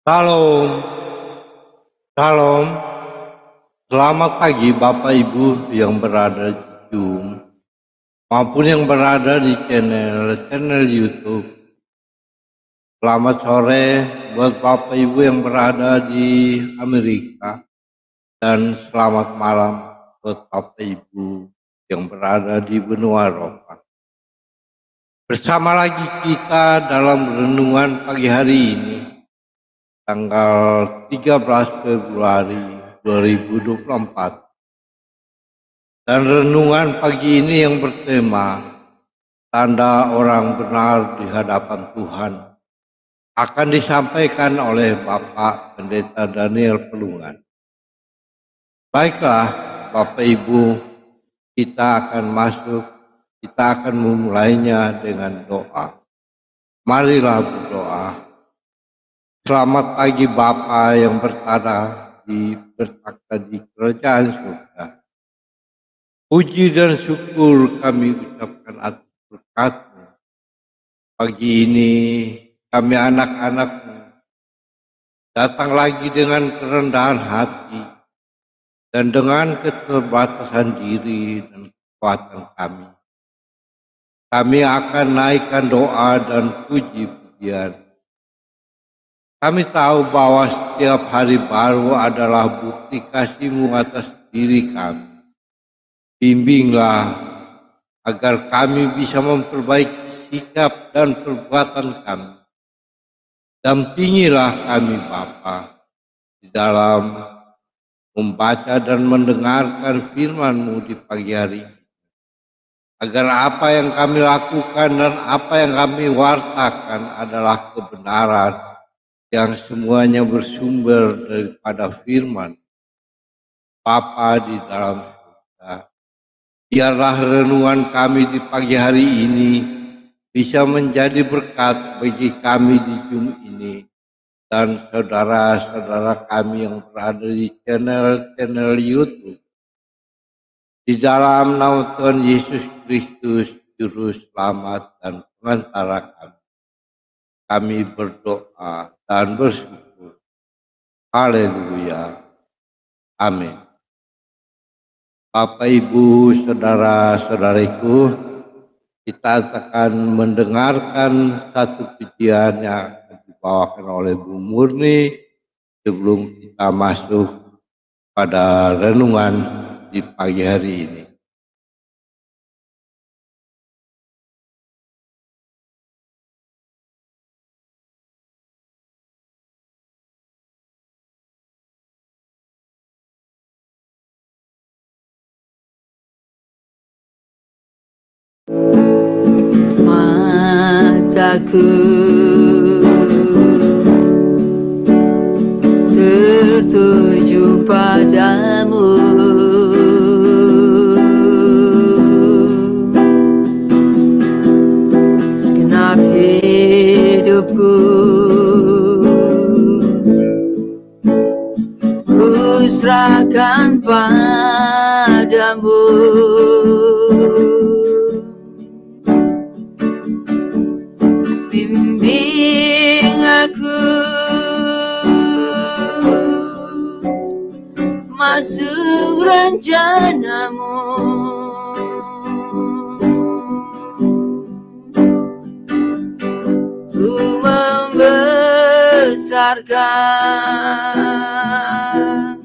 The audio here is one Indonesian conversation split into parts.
Shalom, shalom. Selamat pagi Bapak Ibu yang berada di Zoom maupun yang berada di channel YouTube. Selamat sore buat Bapak Ibu yang berada di Amerika dan selamat malam buat Bapak Ibu yang berada di benua Eropa. Bersama lagi kita dalam renungan pagi hari ini, tanggal 13 Februari 2024. Dan renungan pagi ini yang bertema tanda orang benar di hadapan Tuhan akan disampaikan oleh Bapak Pendeta Daniel Pelungan. Baiklah Bapak Ibu, kita akan memulainya dengan doa. Marilah berdoa. Selamat pagi Bapa yang bertakhta di kerajaan surga. Puji dan syukur kami ucapkan atas berkat-Mu. Pagi ini kami anak-anak-Mu datang lagi dengan kerendahan hati dan dengan keterbatasan diri dan kekuatan kami. Kami akan naikkan doa dan puji-pujian. Kami tahu bahwa setiap hari baru adalah bukti kasih-Mu atas diri kami. Bimbinglah agar kami bisa memperbaiki sikap dan perbuatan kami. Dampingilah kami Bapa di dalam membaca dan mendengarkan firman-Mu di pagi hari. Agar apa yang kami lakukan dan apa yang kami wartakan adalah kebenaran yang semuanya bersumber daripada firman Bapa di dalam surga. Biarlah renungan kami di pagi hari ini bisa menjadi berkat bagi kami di Zoom ini dan saudara-saudara kami yang berada di channel YouTube. Di dalam nama Tuhan Yesus Kristus, Juru Selamat dan Pengantara kami berdoa dan bersyukur. Haleluya. Amin. Bapak, Ibu, saudara-saudariku, kita akan mendengarkan satu pujian yang dibawakan oleh Bu Murni sebelum kita masuk pada renungan di pagi hari ini. Mataku tertuju padamu, segenap hidupku ku serahkan padamu. Bimbing aku masuk rencana-Mu, ku membesarkan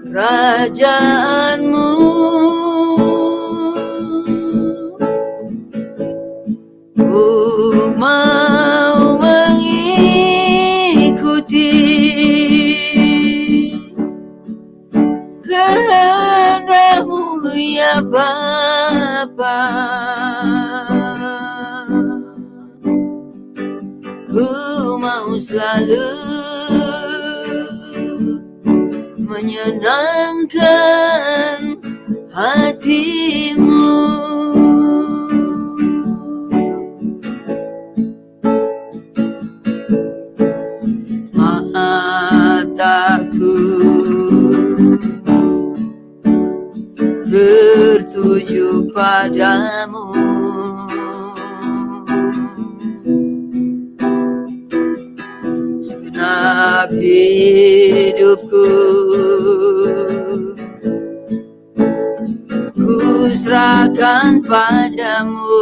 kerajaan-Mu. Ku mau mengikuti kehendak-Mu ya Bapa. Ku mau selalu menyenangkan hati-Mu. Mataku tertuju padamu, segenap hidupku ku serahkan padamu.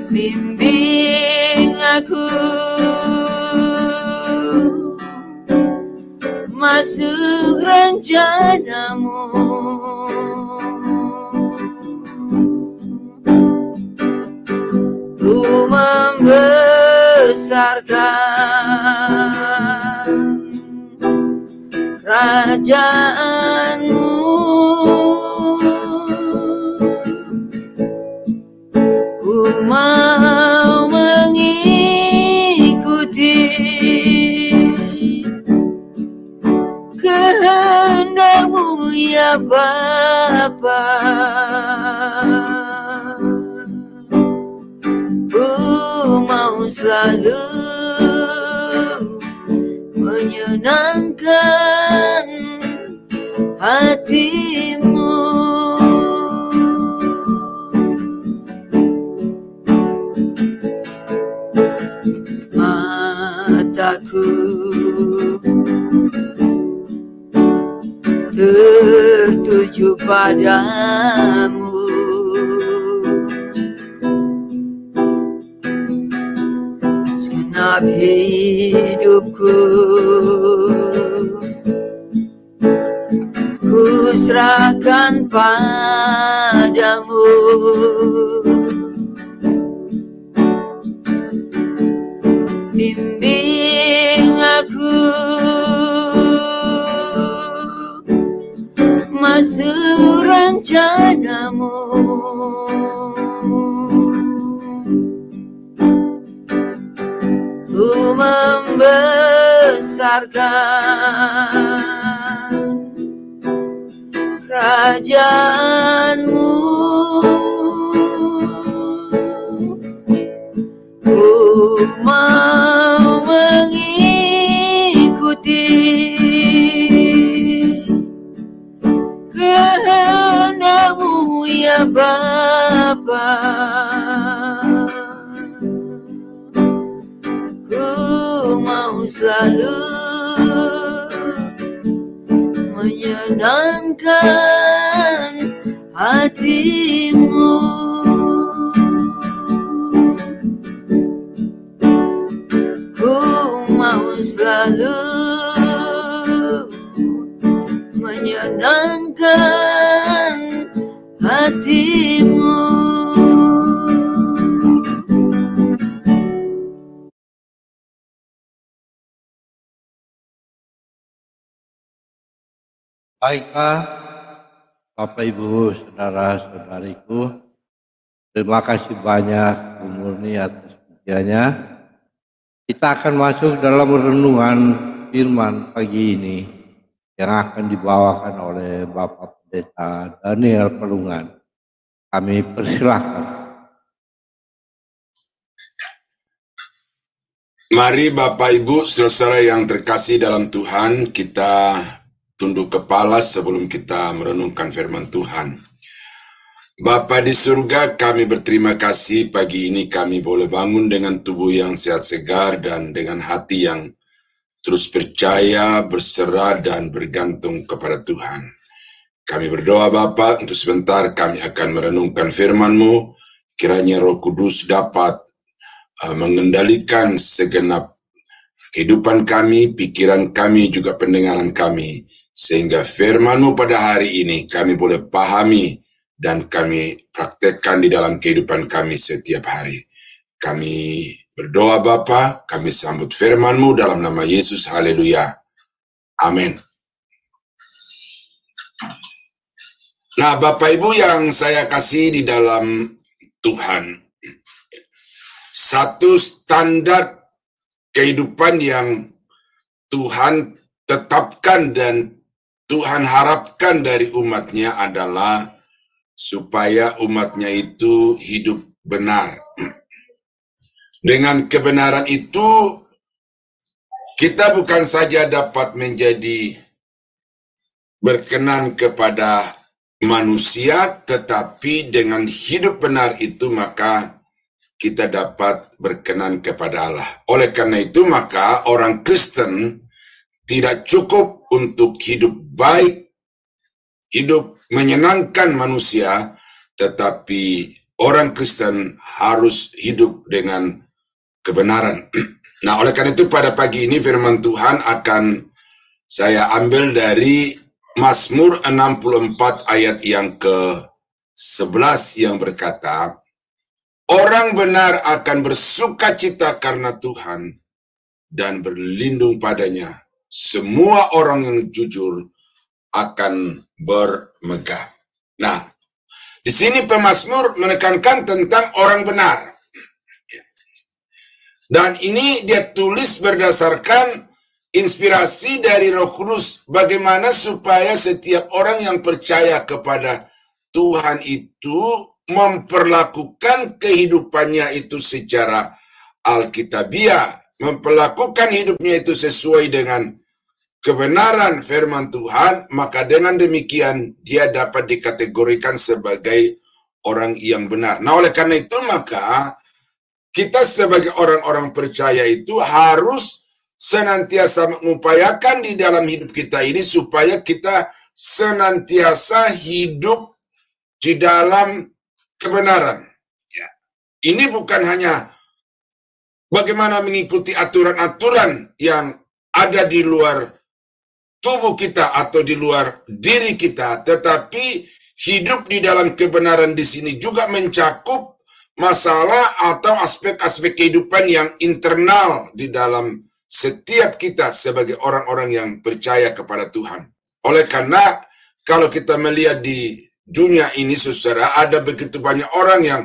Bimbing aku masuk rencanamu. Ku membesarkan kerajaanmu. Ku mau mengikuti kehendak-Mu ya Bapa. Ku mau selalu menyenangkan hati-Mu. Mataku tertuju padamu. Segenap hidupku ku serahkan padamu. Bimbing aku masuk rencana-Mu. Ku membesarkan kerajaan-Mu. Ku mau mengikuti kehendak-Mu ya Bapa. Ku mau selalu menyenangkan hati-Mu. Ku mau selalu menyenangkan hati-Mu. Baiklah, Bapak Ibu, saudara-saudariku, terima kasih banyak Bu Murni atas pujiannya. Kita akan masuk dalam renungan firman pagi ini yang akan dibawakan oleh Bapak Pendeta Daniel Pelungan. Kami persilakan. Mari Bapak Ibu, saudara yang terkasih dalam Tuhan, kita tunduk kepala sebelum kita merenungkan firman Tuhan. Bapa di surga, kami berterima kasih pagi ini kami boleh bangun dengan tubuh yang sehat segar dan dengan hati yang terus percaya, berserah dan bergantung kepada Tuhan. Kami berdoa Bapa, untuk sebentar kami akan merenungkan firman-Mu, kiranya Roh Kudus dapat mengendalikan segenap kehidupan kami, pikiran kami, juga pendengaran kami, sehingga firman-Mu pada hari ini kami boleh pahami dan kami praktekkan di dalam kehidupan kami setiap hari. Kami berdoa Bapa, kami sambut firman-Mu dalam nama Yesus, haleluya. Amin. Nah Bapak Ibu yang saya kasih di dalam Tuhan, satu standar kehidupan yang Tuhan tetapkan dan Tuhan harapkan dari umatnya adalah supaya umatnya itu hidup benar. Dengan kebenaran itu, kita bukan saja dapat menjadi berkenan kepada manusia, tetapi dengan hidup benar itu maka kita dapat berkenan kepada Allah. Oleh karena itu maka orang Kristen tidak cukup untuk hidup baik, hidup menyenangkan manusia, tetapi orang Kristen harus hidup dengan kebenaran. Nah, oleh karena itu pada pagi ini firman Tuhan akan saya ambil dari Mazmur 64 ayat yang ke-11 yang berkata, orang benar akan bersukacita karena Tuhan dan berlindung padanya. Semua orang yang jujur akan bermegah. Nah, di sini pemazmur menekankan tentang orang benar. Dan ini dia tulis berdasarkan inspirasi dari Roh Kudus. Bagaimana supaya setiap orang yang percaya kepada Tuhan itu memperlakukan kehidupannya itu secara alkitabiah, memperlakukan hidupnya itu sesuai dengan kebenaran firman Tuhan, maka dengan demikian dia dapat dikategorikan sebagai orang yang benar. Nah, oleh karena itu maka kita sebagai orang-orang percaya itu harus senantiasa mengupayakan di dalam hidup kita ini supaya kita senantiasa hidup di dalam kebenaran. Ya. Ini bukan hanya bagaimana mengikuti aturan-aturan yang ada di luar tubuh kita atau di luar diri kita, tetapi hidup di dalam kebenaran di sini juga mencakup masalah atau aspek-aspek kehidupan yang internal di dalam setiap kita sebagai orang-orang yang percaya kepada Tuhan. Oleh karena kalau kita melihat di dunia ini, saudara, ada begitu banyak orang yang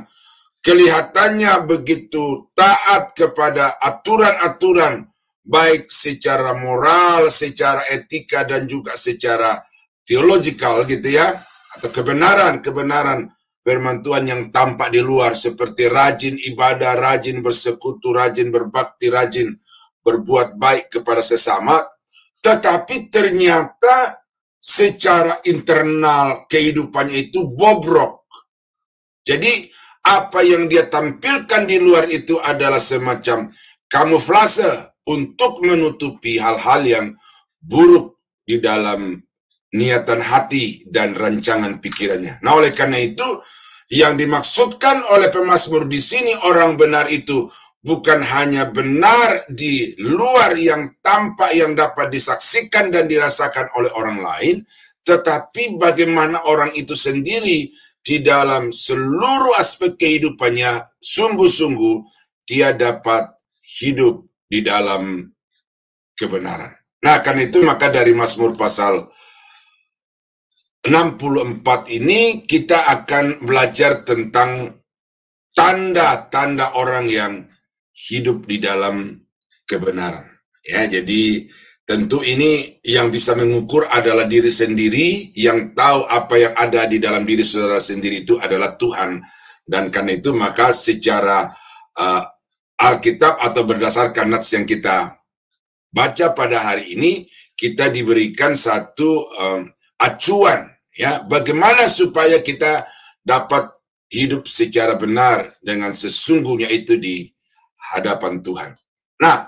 kelihatannya begitu taat kepada aturan-aturan, baik secara moral, secara etika, dan juga secara teologikal gitu ya, atau kebenaran firman Tuhan yang tampak di luar, seperti rajin ibadah, rajin bersekutu, rajin berbakti, rajin berbuat baik kepada sesama, tetapi ternyata secara internal kehidupannya itu bobrok. Jadi apa yang dia tampilkan di luar itu adalah semacam kamuflase untuk menutupi hal-hal yang buruk di dalam niatan hati dan rancangan pikirannya. Nah, oleh karena itu yang dimaksudkan oleh pemazmur di sini, orang benar itu bukan hanya benar di luar yang tampak, yang dapat disaksikan dan dirasakan oleh orang lain, tetapi bagaimana orang itu sendiri di dalam seluruh aspek kehidupannya sungguh-sungguh dia dapat hidup di dalam kebenaran. Nah, karena itu maka dari Mazmur pasal 64 ini kita akan belajar tentang tanda-tanda orang yang hidup di dalam kebenaran. Ya, jadi tentu ini yang bisa mengukur adalah diri sendiri, yang tahu apa yang ada di dalam diri saudara sendiri itu adalah Tuhan. Dan karena itu maka secara Alkitab atau berdasarkan nats yang kita baca pada hari ini, kita diberikan satu acuan, ya, bagaimana supaya kita dapat hidup secara benar dengan sesungguhnya itu di hadapan Tuhan. Nah,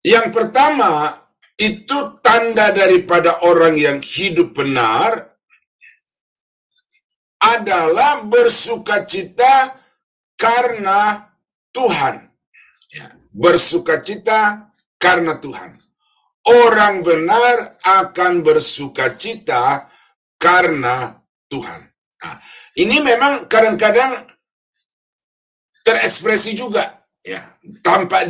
yang pertama itu tanda daripada orang yang hidup benar adalah bersukacita karena Tuhan. Ya, bersukacita karena Tuhan. Orang benar akan bersukacita karena Tuhan. Nah, ini memang kadang-kadang terekspresi juga, ya, tampak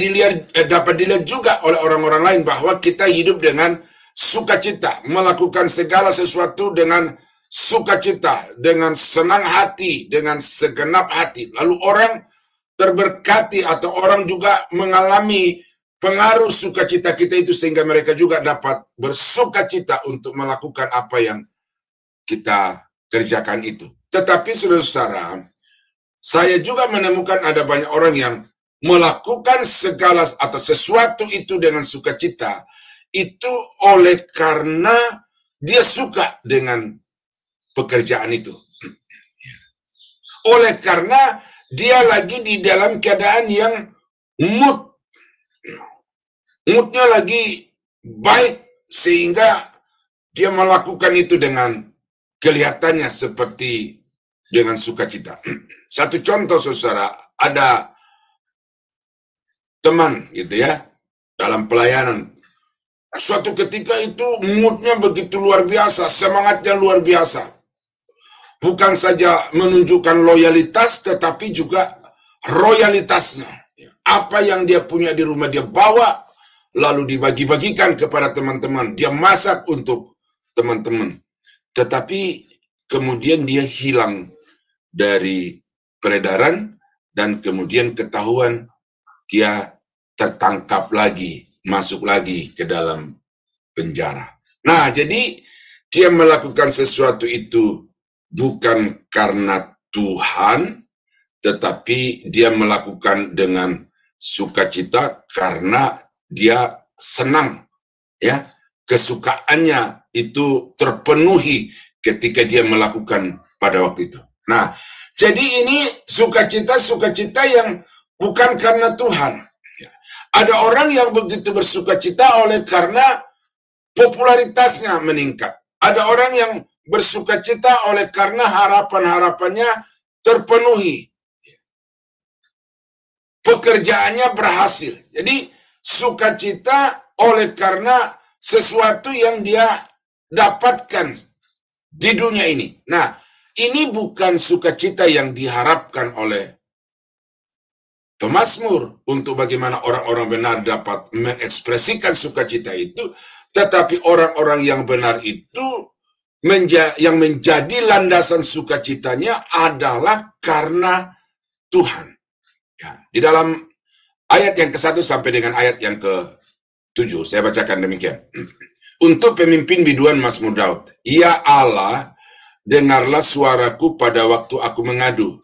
dapat dilihat juga oleh orang-orang lain bahwa kita hidup dengan sukacita, melakukan segala sesuatu dengan sukacita, dengan senang hati, dengan segenap hati. Lalu orang terberkati atau orang juga mengalami pengaruh sukacita kita itu sehingga mereka juga dapat bersukacita untuk melakukan apa yang kita kerjakan itu. Tetapi saudara-saudara, saya juga menemukan ada banyak orang yang melakukan segala atau sesuatu itu dengan sukacita, itu oleh karena dia suka dengan pekerjaan itu. Oleh karena dia lagi di dalam keadaan yang moodnya lagi baik, sehingga dia melakukan itu dengan kelihatannya seperti dengan sukacita. Satu contoh, saudara, ada teman gitu ya, dalam pelayanan. Suatu ketika itu moodnya begitu luar biasa, semangatnya luar biasa. Bukan saja menunjukkan loyalitas, tetapi juga royalitasnya. Apa yang dia punya di rumah dia bawa, lalu dibagi-bagikan kepada teman-teman. Dia masak untuk teman-teman. Tetapi kemudian dia hilang dari peredaran, dan kemudian ketahuan dia tertangkap lagi, masuk lagi ke dalam penjara. Nah, jadi dia melakukan sesuatu itu bukan karena Tuhan, tetapi dia melakukan dengan sukacita karena dia senang, ya, kesukaannya itu terpenuhi ketika dia melakukan pada waktu itu. Nah, jadi ini sukacita yang bukan karena Tuhan. Ada orang yang begitu bersukacita oleh karena popularitasnya meningkat. Ada orang yang bersukacita oleh karena harapan-harapannya terpenuhi. Pekerjaannya berhasil. Jadi sukacita oleh karena sesuatu yang dia dapatkan di dunia ini. Nah, ini bukan sukacita yang diharapkan oleh pemazmur untuk bagaimana orang-orang benar dapat mengekspresikan sukacita itu, tetapi orang-orang yang benar itu yang menjadi landasan sukacitanya adalah karena Tuhan. Ya, di dalam ayat yang ke-1 sampai dengan ayat yang ke-7, saya bacakan demikian. Untuk pemimpin biduan Mazmur Daud, ya Allah, dengarlah suaraku pada waktu aku mengadu.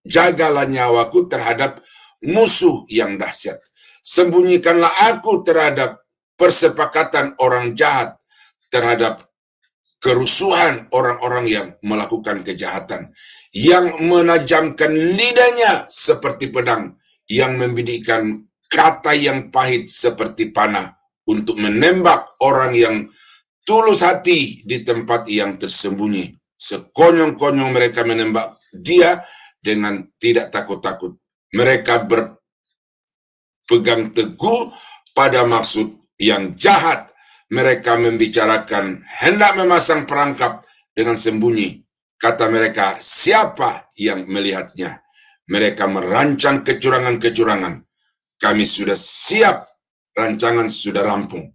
Jagalah nyawaku terhadap musuh yang dahsyat. Sembunyikanlah aku terhadap persepakatan orang jahat, terhadap kerusuhan orang-orang yang melakukan kejahatan, yang menajamkan lidahnya seperti pedang, yang membidikkan kata yang pahit seperti panah, untuk menembak orang yang tulus hati di tempat yang tersembunyi. Sekonyong-konyong mereka menembak dia dengan tidak takut-takut. Mereka berpegang teguh pada maksud yang jahat. Mereka membicarakan hendak memasang perangkap dengan sembunyi. Kata mereka, siapa yang melihatnya? Mereka merancang kecurangan-kecurangan. Kami sudah siap, rancangan sudah rampung.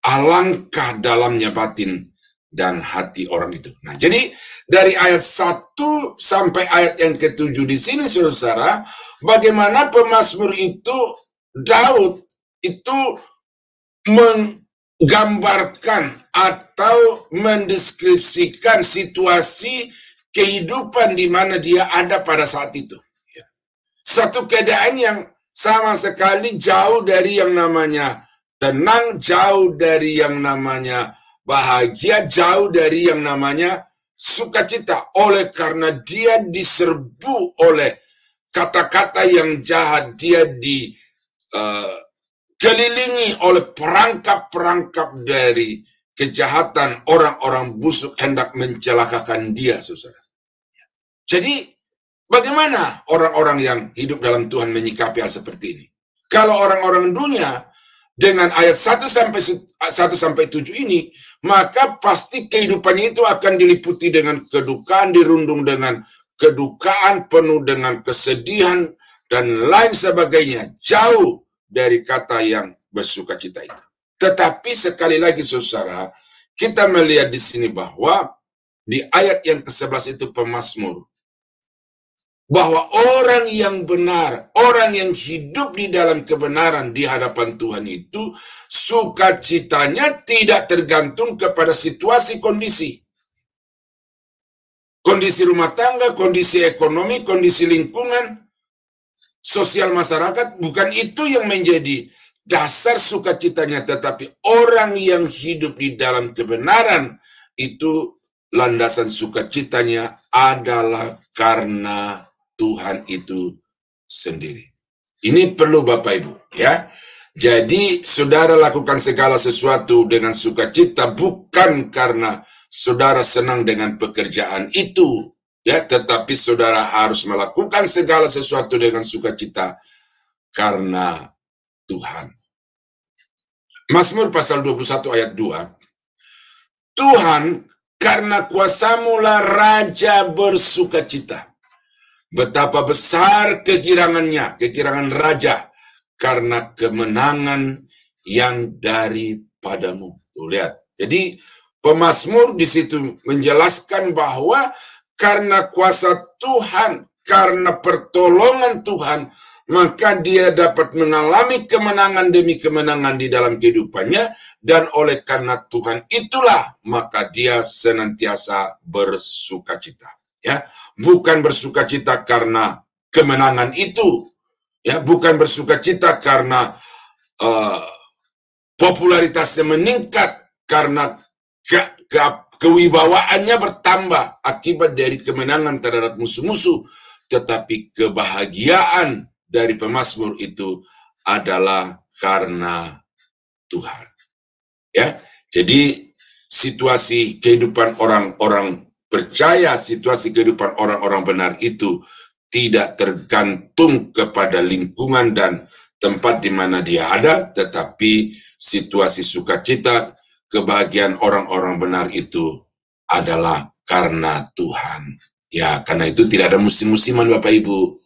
Alangkah dalamnya batin dan hati orang itu. Nah, jadi dari ayat 1 sampai ayat yang ke-7 di sini, saudara, bagaimana pemazmur itu, Daud itu menggambarkan atau mendeskripsikan situasi kehidupan di mana dia ada pada saat itu. Satu keadaan yang sama sekali jauh dari yang namanya tenang, jauh dari yang namanya bahagia, jauh dari yang namanya sukacita. Oleh karena dia diserbu oleh kata-kata yang jahat, dia dikelilingi oleh perangkap-perangkap dari kejahatan, orang-orang busuk hendak mencelakakan dia, saudara. Jadi, bagaimana orang-orang yang hidup dalam Tuhan menyikapi hal seperti ini? Kalau orang-orang dunia dengan ayat 1 sampai 7 ini, maka pasti kehidupannya itu akan diliputi dengan kedukaan, dirundung dengan kedukaan, penuh dengan kesedihan, dan lain sebagainya. Jauh dari kata yang bersukacita itu. Tetapi sekali lagi, saudara, kita melihat di sini bahwa di ayat yang ke-11 itu pemazmur, bahwa orang yang benar, orang yang hidup di dalam kebenaran di hadapan Tuhan itu, sukacitanya tidak tergantung kepada situasi kondisi. Kondisi rumah tangga, kondisi ekonomi, kondisi lingkungan, sosial masyarakat, bukan itu yang menjadi dasar sukacitanya, tetapi orang yang hidup di dalam kebenaran itu landasan sukacitanya adalah karena Tuhan itu sendiri. Ini perlu Bapak Ibu, ya. Jadi saudara lakukan segala sesuatu dengan sukacita bukan karena saudara senang dengan pekerjaan itu, ya, tetapi saudara harus melakukan segala sesuatu dengan sukacita karena Tuhan. Mazmur pasal 21 ayat 2. Tuhan, karena kuasa-Mu lah Raja bersukacita. Betapa besar kegirangannya, kegirangan Raja, karena kemenangan yang daripadamu. Tuh, lihat. Jadi pemazmur di situ menjelaskan bahwa karena kuasa Tuhan, karena pertolongan Tuhan, maka dia dapat mengalami kemenangan demi kemenangan di dalam kehidupannya, dan oleh karena Tuhan itulah maka dia senantiasa bersukacita, ya. Bukan bersukacita karena kemenangan itu, ya, bukan bersukacita karena popularitasnya meningkat, karena kewibawaannya bertambah akibat dari kemenangan terhadap musuh-musuh, tetapi kebahagiaan dari pemazmur itu adalah karena Tuhan. Ya, jadi situasi kehidupan orang-orang percaya, situasi kehidupan orang-orang benar itu tidak tergantung kepada lingkungan dan tempat di mana dia ada, tetapi situasi sukacita, kebahagiaan orang-orang benar itu adalah karena Tuhan. Ya, karena itu tidak ada musim-musiman Bapak Ibu.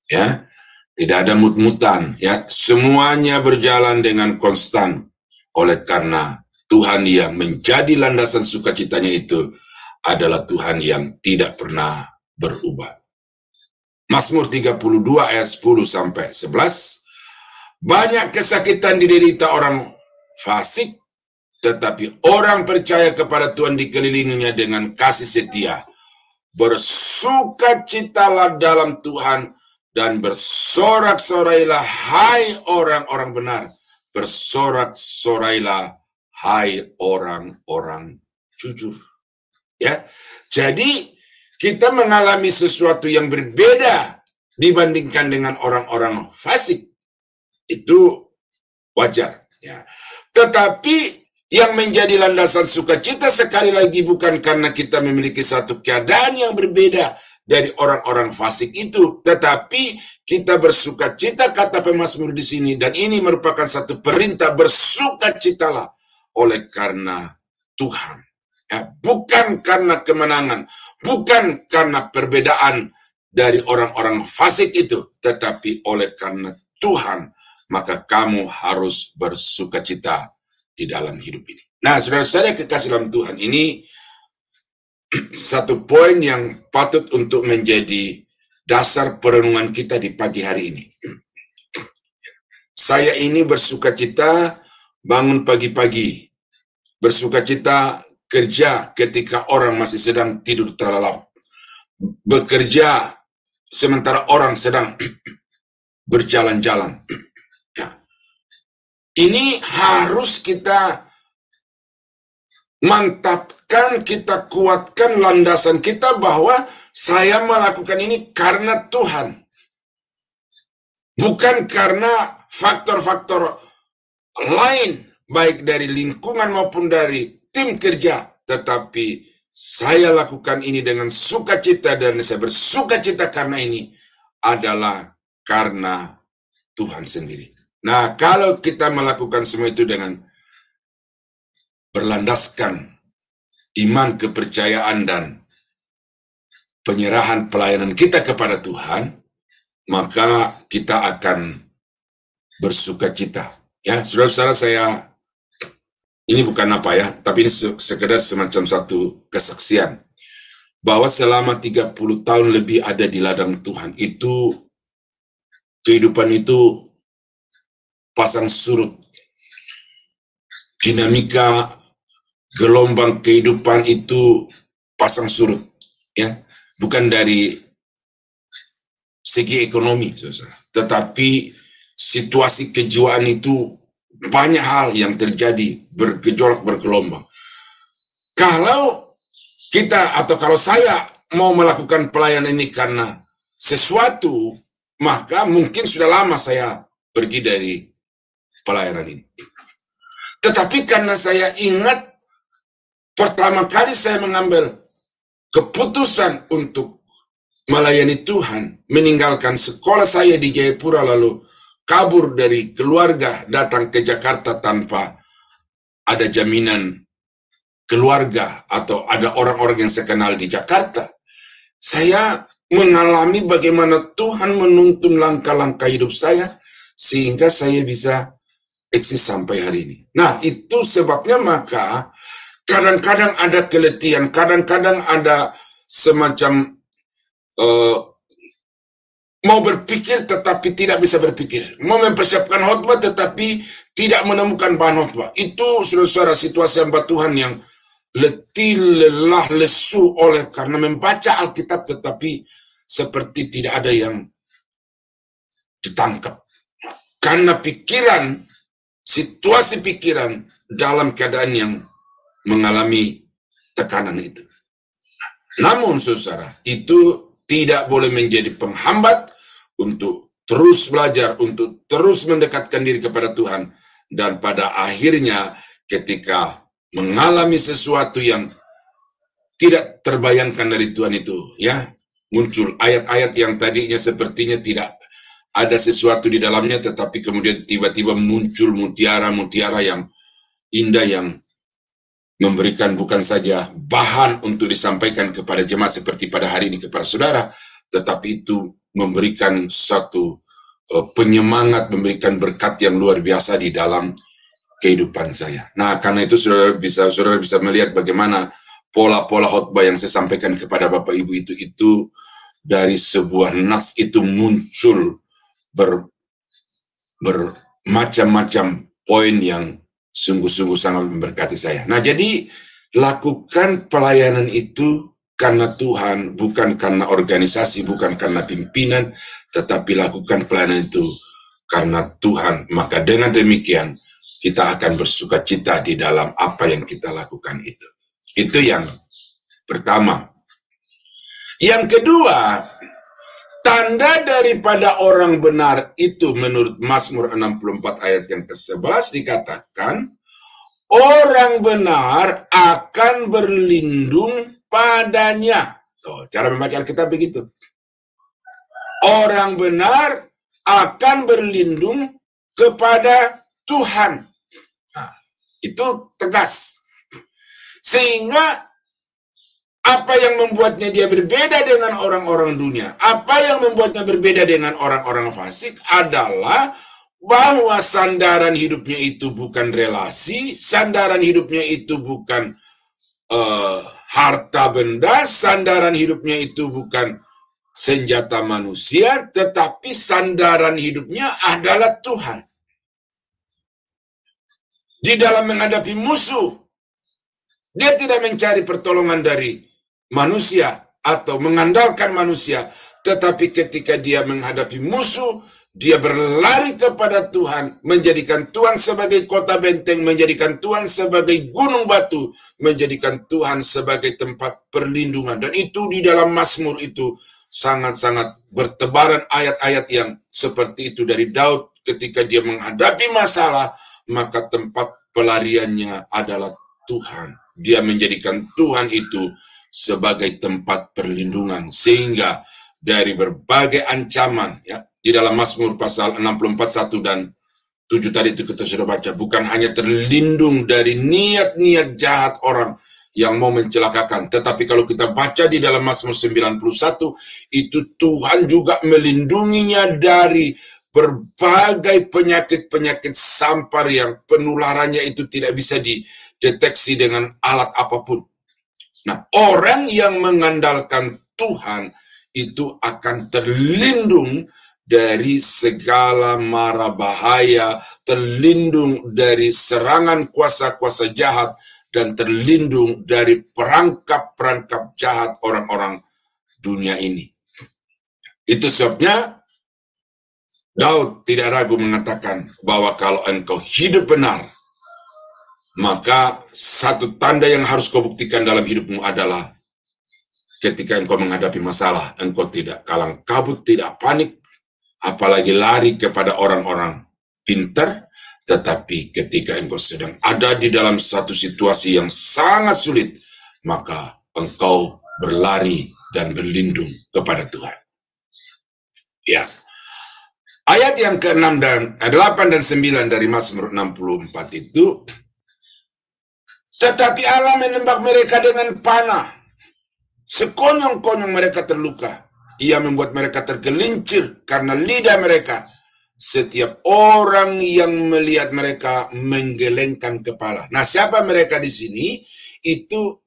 Ya, tidak ada mut-mutan, ya, semuanya berjalan dengan konstan. Oleh karena Tuhan yang menjadi landasan sukacitanya itu adalah Tuhan yang tidak pernah berubah. Mazmur 32 ayat 10 sampai 11. Banyak kesakitan diderita orang fasik, tetapi orang percaya kepada Tuhan dikelilinginya dengan kasih setia. Bersukacitalah dalam Tuhan dan bersorak-sorailah hai orang-orang benar. Bersorak-sorailah hai orang-orang jujur. Ya. Jadi kita mengalami sesuatu yang berbeda dibandingkan dengan orang-orang fasik. Itu wajar, ya. Tetapi yang menjadi landasan sukacita sekali lagi bukan karena kita memiliki satu keadaan yang berbeda dari orang-orang fasik itu, tetapi kita bersukacita, kata pemazmur di sini, dan ini merupakan satu perintah, bersukacitalah oleh karena Tuhan, ya, bukan karena kemenangan, bukan karena perbedaan dari orang-orang fasik itu, tetapi oleh karena Tuhan, maka kamu harus bersukacita di dalam hidup ini. Nah, saudara-saudara kekasih dalam Tuhan, ini satu poin yang patut untuk menjadi dasar perenungan kita di pagi hari ini. Saya ini bersukacita bangun pagi-pagi, bersukacita kerja ketika orang masih sedang tidur terlelap, bekerja sementara orang sedang berjalan-jalan. Ya. Ini harus kita mantapkan, kita kuatkan landasan kita bahwa saya melakukan ini karena Tuhan. Bukan karena faktor-faktor lain, baik dari lingkungan maupun dari tim kerja, tetapi saya lakukan ini dengan sukacita dan saya bersukacita karena ini adalah karena Tuhan sendiri. Nah, kalau kita melakukan semua itu dengan berlandaskan iman, kepercayaan, dan penyerahan pelayanan kita kepada Tuhan, maka kita akan bersukacita. Ya, saudara-saudara, saya ini bukan apa ya, tapi ini sekedar semacam satu kesaksian bahwa selama 30 tahun lebih ada di ladang Tuhan itu, kehidupan itu pasang surut. Dinamika gelombang kehidupan itu pasang surut, ya, bukan dari segi ekonomi, saudara, tetapi situasi kejiwaan itu banyak hal yang terjadi, bergejolak, bergelombang. Kalau kita atau kalau saya mau melakukan pelayanan ini karena sesuatu, maka mungkin sudah lama saya pergi dari pelayanan ini. Tetapi karena saya ingat pertama kali saya mengambil keputusan untuk melayani Tuhan, meninggalkan sekolah saya di Jayapura lalu kabur dari keluarga datang ke Jakarta tanpa ada jaminan keluarga atau ada orang-orang yang saya kenal di Jakarta. Saya mengalami bagaimana Tuhan menuntun langkah-langkah hidup saya sehingga saya bisa eksis sampai hari ini. Nah, itu sebabnya maka kadang-kadang ada keletihan, kadang-kadang ada semacam mau berpikir tetapi tidak bisa berpikir, mau mempersiapkan khotbah tetapi tidak menemukan bahan khotbah. Itu saudara-saudara situasi hamba Tuhan yang letih, lelah, lesu oleh karena membaca Alkitab tetapi seperti tidak ada yang ditangkap. Karena pikiran, situasi pikiran dalam keadaan yang mengalami tekanan itu. Namun saudara, itu tidak boleh menjadi penghambat untuk terus belajar, untuk terus mendekatkan diri kepada Tuhan. Dan pada akhirnya ketika mengalami sesuatu yang tidak terbayangkan dari Tuhan itu, ya, muncul ayat-ayat yang tadinya sepertinya tidak ada sesuatu di dalamnya, tetapi kemudian tiba-tiba muncul mutiara-mutiara yang indah yang memberikan bukan saja bahan untuk disampaikan kepada jemaat seperti pada hari ini kepada saudara, tetapi itu memberikan satu penyemangat, memberikan berkat yang luar biasa di dalam kehidupan saya. Nah, karena itu saudara bisa melihat bagaimana pola-pola khotbah yang saya sampaikan kepada Bapak Ibu itu dari sebuah nas itu muncul bermacam-macam poin yang sungguh-sungguh sangat memberkati saya. Nah, jadi lakukan pelayanan itu karena Tuhan, bukan karena organisasi, bukan karena pimpinan, tetapi lakukan pelayanan itu karena Tuhan. Maka dengan demikian kita akan bersuka cita di dalam apa yang kita lakukan itu. Itu yang pertama. Yang kedua, tanda daripada orang benar itu menurut Mazmur 64 ayat yang ke-11 dikatakan, orang benar akan berlindung padanya. Tuh, cara membaca Alkitab begitu. Orang benar akan berlindung kepada Tuhan. Nah, itu tegas. Sehingga apa yang membuatnya dia berbeda dengan orang-orang dunia, apa yang membuatnya berbeda dengan orang-orang fasik adalah bahwa sandaran hidupnya itu bukan relasi, sandaran hidupnya itu bukan harta benda, sandaran hidupnya itu bukan senjata manusia, tetapi sandaran hidupnya adalah Tuhan. Di dalam menghadapi musuh, dia tidak mencari pertolongan dari manusia atau mengandalkan manusia, tetapi ketika dia menghadapi musuh, dia berlari kepada Tuhan, menjadikan Tuhan sebagai kota benteng, menjadikan Tuhan sebagai gunung batu, menjadikan Tuhan sebagai tempat perlindungan. Dan itu di dalam Mazmur itu sangat-sangat bertebaran ayat-ayat yang seperti itu dari Daud ketika dia menghadapi masalah, maka tempat pelariannya adalah Tuhan. Dia menjadikan Tuhan itu sebagai tempat perlindungan, sehingga dari berbagai ancaman, ya, di dalam Mazmur pasal 64 1 dan 7 tadi itu kita sudah baca, bukan hanya terlindung dari niat-niat jahat orang yang mau mencelakakan, tetapi kalau kita baca di dalam Mazmur 91 itu Tuhan juga melindunginya dari berbagai penyakit-penyakit sampar yang penularannya itu tidak bisa dideteksi dengan alat apapun. Nah, orang yang mengandalkan Tuhan itu akan terlindung dari segala mara bahaya, terlindung dari serangan kuasa-kuasa jahat, dan terlindung dari perangkap-perangkap jahat orang-orang dunia ini. Itu sebabnya Daud tidak ragu mengatakan bahwa kalau engkau hidup benar, maka satu tanda yang harus kau buktikan dalam hidupmu adalah ketika engkau menghadapi masalah, engkau tidak kalang kabut, tidak panik, apalagi lari kepada orang-orang pintar, tetapi ketika engkau sedang ada di dalam satu situasi yang sangat sulit, maka engkau berlari dan berlindung kepada Tuhan. Ya. Ayat yang ke-6 dan 8 dan 9 dari Mazmur 64 itu, tetapi Allah menembak mereka dengan panah, sekonyong-konyong mereka terluka. Ia membuat mereka tergelincir karena lidah mereka. Setiap orang yang melihat mereka menggelengkan kepala. Nah, siapa mereka di sini? Itu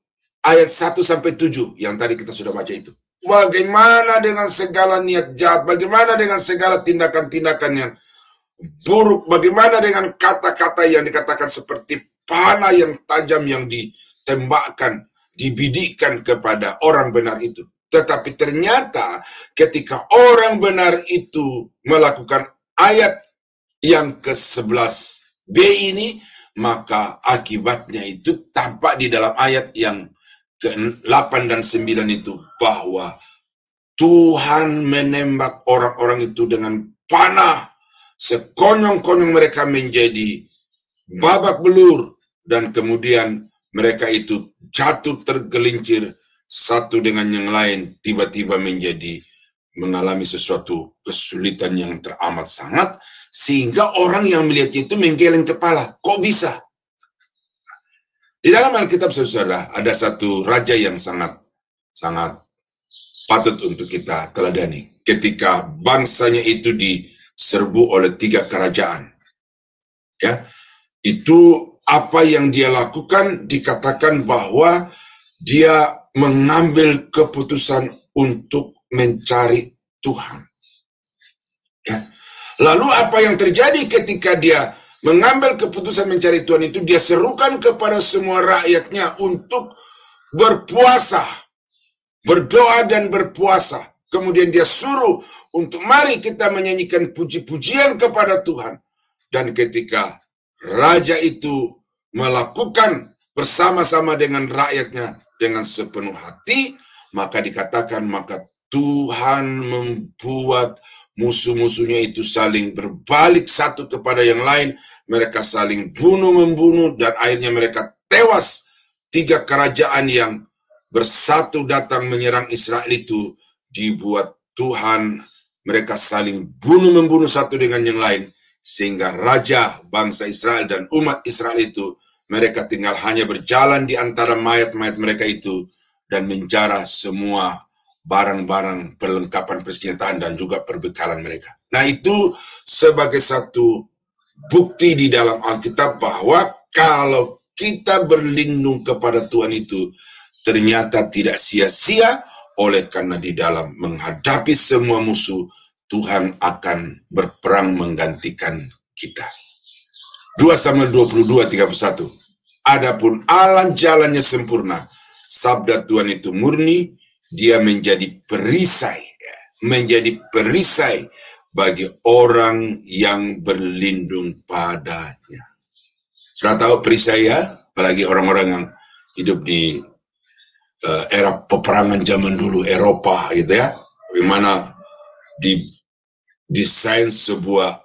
ayat 1-7 yang tadi kita sudah baca itu. Bagaimana dengan segala niat jahat? Bagaimana dengan segala tindakan-tindakan yang buruk? Bagaimana dengan kata-kata yang dikatakan seperti panah yang tajam yang ditembakkan, dibidikkan kepada orang benar itu? Tetapi ternyata ketika orang benar itu melakukan ayat yang ke-11b ini, maka akibatnya itu tampak di dalam ayat yang ke-8 dan 9 itu, bahwa Tuhan menembak orang-orang itu dengan panah, sekonyong-konyong mereka menjadi babak belur, dan kemudian mereka itu jatuh tergelincir satu dengan yang lain, tiba-tiba mengalami sesuatu kesulitan yang teramat sangat, sehingga orang yang melihatnya itu menggeleng kepala. Kok bisa? Di dalam Alkitab, saudara, ada satu raja yang sangat patut untuk kita teladani. Ketika bangsanya itu diserbu oleh 3 kerajaan, ya, itu apa yang dia lakukan dikatakan bahwa dia mengambil keputusan untuk mencari Tuhan. Ya. Lalu apa yang terjadi ketika dia mengambil keputusan mencari Tuhan itu? Dia serukan kepada semua rakyatnya untuk berpuasa, berdoa dan berpuasa. Kemudian dia suruh untuk mari kita menyanyikan puji-pujian kepada Tuhan. Dan ketika raja itu melakukan bersama-sama dengan rakyatnya dengan sepenuh hati, maka dikatakan, maka Tuhan membuat musuh-musuhnya itu saling berbalik satu kepada yang lain. Mereka saling bunuh-membunuh, dan akhirnya mereka tewas. 3 kerajaan yang bersatu datang menyerang Israel itu, dibuat Tuhan mereka saling bunuh-membunuh satu dengan yang lain, sehingga raja bangsa Israel dan umat Israel itu, mereka tinggal hanya berjalan di antara mayat-mayat mereka itu, dan menjarah semua barang-barang perlengkapan persenjataan dan juga perbekalan mereka. Nah, itu sebagai satu bukti di dalam Alkitab bahwa kalau kita berlindung kepada Tuhan itu ternyata tidak sia-sia, oleh karena di dalam menghadapi semua musuh, Tuhan akan berperang menggantikan kita. 2 Samuel 22:31. Adapun Allah jalannya sempurna, sabda Tuhan itu murni, dia menjadi perisai, menjadi perisai bagi orang yang berlindung padanya. Sudah tahu perisai ya? Apalagi orang-orang yang hidup di era peperangan zaman dulu Eropa gitu ya. Bagaimana didesain sebuah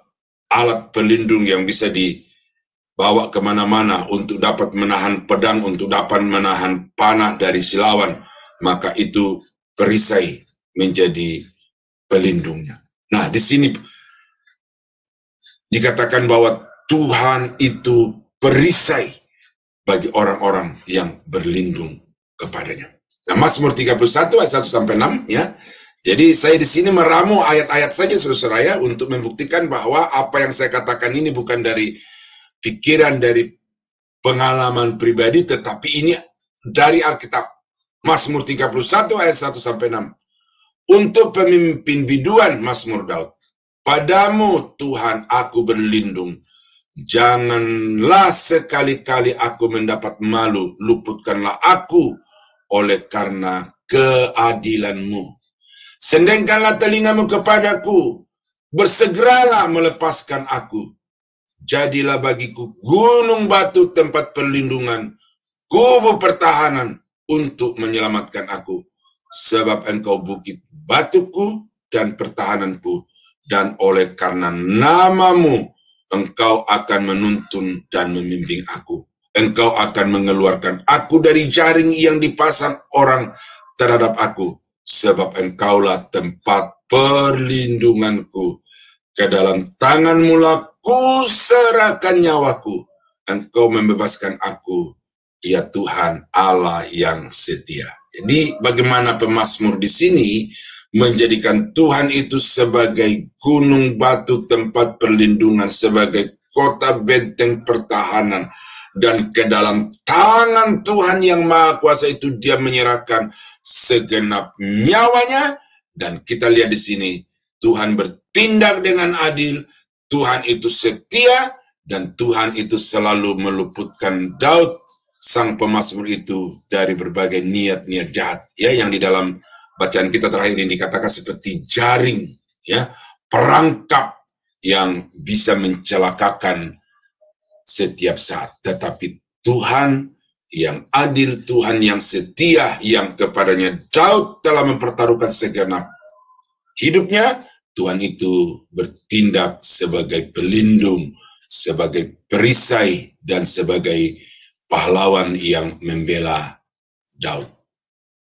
alat pelindung yang bisa dibawa kemana-mana untuk dapat menahan pedang, untuk dapat menahan panah dari si lawan. Maka itu perisai menjadi pelindungnya. Nah, di sini dikatakan bahwa Tuhan itu perisai bagi orang-orang yang berlindung kepadanya. Nah, Mazmur 31 ayat 1-6 ya. Jadi saya di sini meramu ayat-ayat saja saudara ya, untuk membuktikan bahwa apa yang saya katakan ini bukan dari pikiran, dari pengalaman pribadi, tetapi ini dari Alkitab. Mazmur 31 ayat 1-6. Untuk pemimpin biduan, Mazmur Daud. Padamu Tuhan aku berlindung. Janganlah sekali-kali aku mendapat malu. Luputkanlah aku oleh karena keadilan-Mu. Sendengkanlah telingamu kepadaku. Bersegeralah melepaskan aku. Jadilah bagiku gunung batu tempat perlindungan, kubu pertahanan untuk menyelamatkan aku. sebab engkau bukit batuku dan pertahananku, dan oleh karena namamu engkau akan menuntun dan membimbing aku. Engkau akan mengeluarkan aku dari jaring yang dipasang orang terhadap aku, sebab engkaulah tempat perlindunganku. Ke dalam tanganmu lah kuserahkan nyawaku. Engkau membebaskan aku, ya Tuhan Allah yang setia. Jadi bagaimana pemazmur di sini menjadikan Tuhan itu sebagai gunung batu tempat perlindungan, sebagai kota benteng pertahanan, dan ke dalam tangan Tuhan yang Maha Kuasa itu dia menyerahkan segenap nyawanya. Dan kita lihat di sini Tuhan bertindak dengan adil, Tuhan itu setia, dan Tuhan itu selalu meluputkan Daud sang pemazmur itu dari berbagai niat-niat jahat, ya, yang di dalam bacaan kita terakhir ini dikatakan seperti jaring, ya, perangkap yang bisa mencelakakan setiap saat. Tetapi Tuhan yang adil, Tuhan yang setia, yang kepadanya Daud telah mempertaruhkan segenap hidupnya, Tuhan itu bertindak sebagai pelindung, sebagai perisai, dan sebagai pahlawan yang membela Daud.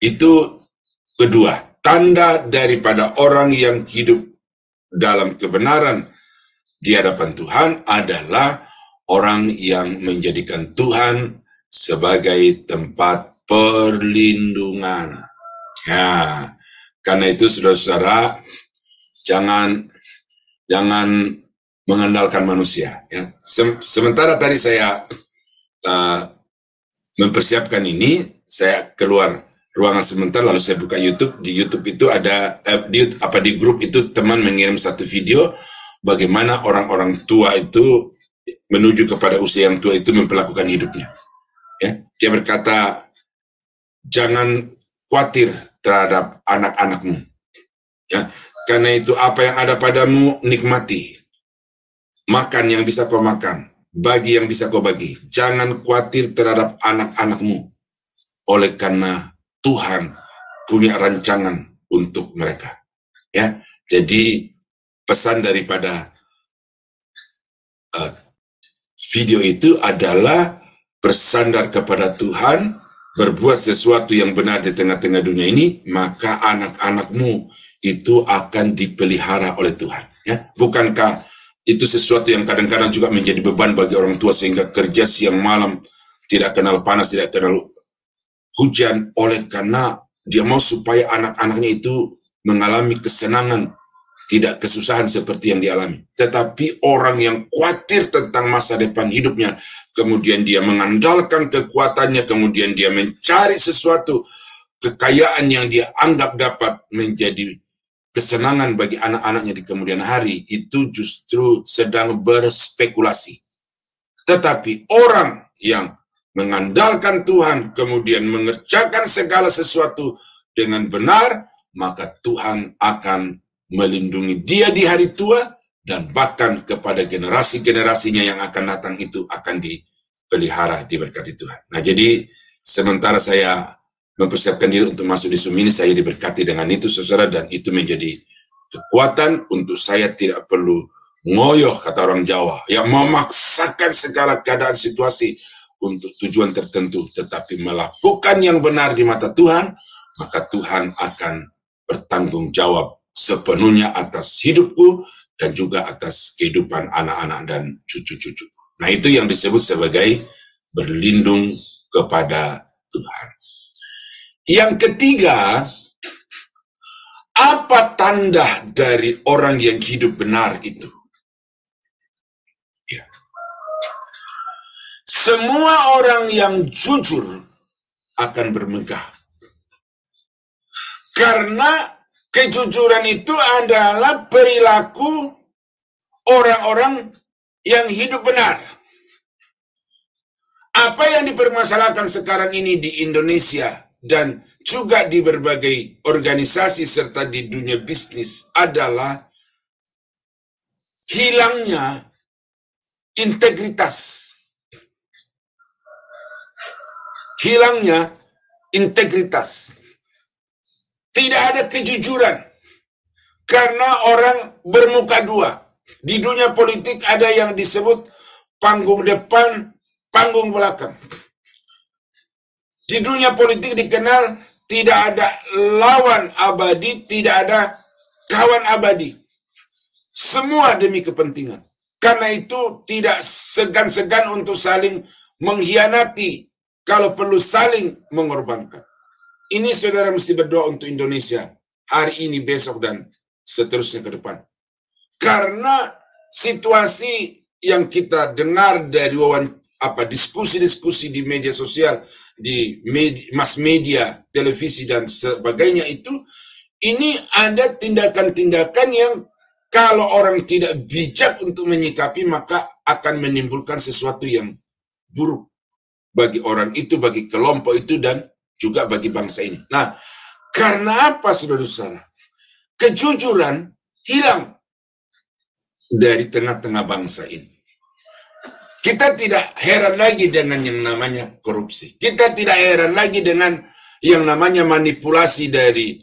Itu kedua, tanda daripada orang yang hidup dalam kebenaran di hadapan Tuhan adalah orang yang menjadikan Tuhan sebagai tempat perlindungan. Ya, karena itu saudara-saudara, jangan mengandalkan manusia. Ya. Sementara tadi saya mempersiapkan ini, saya keluar ruangan sebentar, lalu saya buka YouTube. Di YouTube itu ada di grup itu teman mengirim satu video bagaimana orang-orang tua itu menuju kepada usia yang tua itu memperlakukan hidupnya. Ya, dia berkata, jangan khawatir terhadap anak-anakmu. Ya, karena itu apa yang ada padamu nikmati. Makan yang bisa kau makan, bagi yang bisa kau bagi. Jangan khawatir terhadap anak-anakmu, oleh karena Tuhan punya rancangan untuk mereka. Ya, jadi pesan daripada video itu adalah bersandar kepada Tuhan, berbuat sesuatu yang benar di tengah-tengah dunia ini, maka anak-anakmu itu akan dipelihara oleh Tuhan. Ya, bukankah itu sesuatu yang kadang-kadang juga menjadi beban bagi orang tua, sehingga kerja siang malam, tidak kenal panas, tidak kenal hujan, oleh karena dia mau supaya anak-anaknya itu mengalami kesenangan, tidak kesusahan seperti yang dialami. Tetapi orang yang khawatir tentang masa depan hidupnya, kemudian dia mengandalkan kekuatannya, kemudian dia mencari sesuatu kekayaan yang dia anggap dapat menjadi kesenangan bagi anak-anaknya di kemudian hari, itu justru sedang berspekulasi. Tetapi orang yang mengandalkan Tuhan, kemudian mengerjakan segala sesuatu dengan benar, maka Tuhan akan melindungi dia di hari tua, dan bahkan kepada generasi-generasinya yang akan datang itu akan dipelihara, diberkati Tuhan. Nah, jadi sementara saya mempersiapkan diri untuk masuk di Zoom ini, saya diberkati dengan itu, saudara, dan itu menjadi kekuatan untuk saya tidak perlu ngoyoh, kata orang Jawa, yang memaksakan segala keadaan situasi untuk tujuan tertentu, tetapi melakukan yang benar di mata Tuhan, maka Tuhan akan bertanggung jawab sepenuhnya atas hidupku dan juga atas kehidupan anak-anak dan cucu-cucu. Nah, itu yang disebut sebagai berlindung kepada Tuhan. Yang ketiga, apa tanda dari orang yang hidup benar itu? Ya. Semua orang yang jujur akan bermegah. Karena kejujuran itu adalah perilaku orang-orang yang hidup benar. Apa yang dipermasalahkan sekarang ini di Indonesia dan juga di berbagai organisasi serta di dunia bisnis adalah hilangnya integritas. Hilangnya integritas. Tidak ada kejujuran. Karena orang bermuka dua. Di dunia politik ada yang disebut panggung depan, panggung belakang. Di dunia politik dikenal tidak ada lawan abadi, tidak ada kawan abadi. Semua demi kepentingan. Karena itu tidak segan-segan untuk saling mengkhianati, kalau perlu saling mengorbankan. Ini saudara mesti berdoa untuk Indonesia hari ini, besok, dan seterusnya ke depan. Karena situasi yang kita dengar dari diskusi-diskusi di media sosial, di mass media, televisi, dan sebagainya itu, ini ada tindakan-tindakan yang kalau orang tidak bijak untuk menyikapi, maka akan menimbulkan sesuatu yang buruk bagi orang itu, bagi kelompok itu, dan juga bagi bangsa ini. Nah, karena apa, saudara-saudara? Kejujuran hilang dari tengah-tengah bangsa ini. Kita tidak heran lagi dengan yang namanya korupsi. Kita tidak heran lagi dengan yang namanya manipulasi dari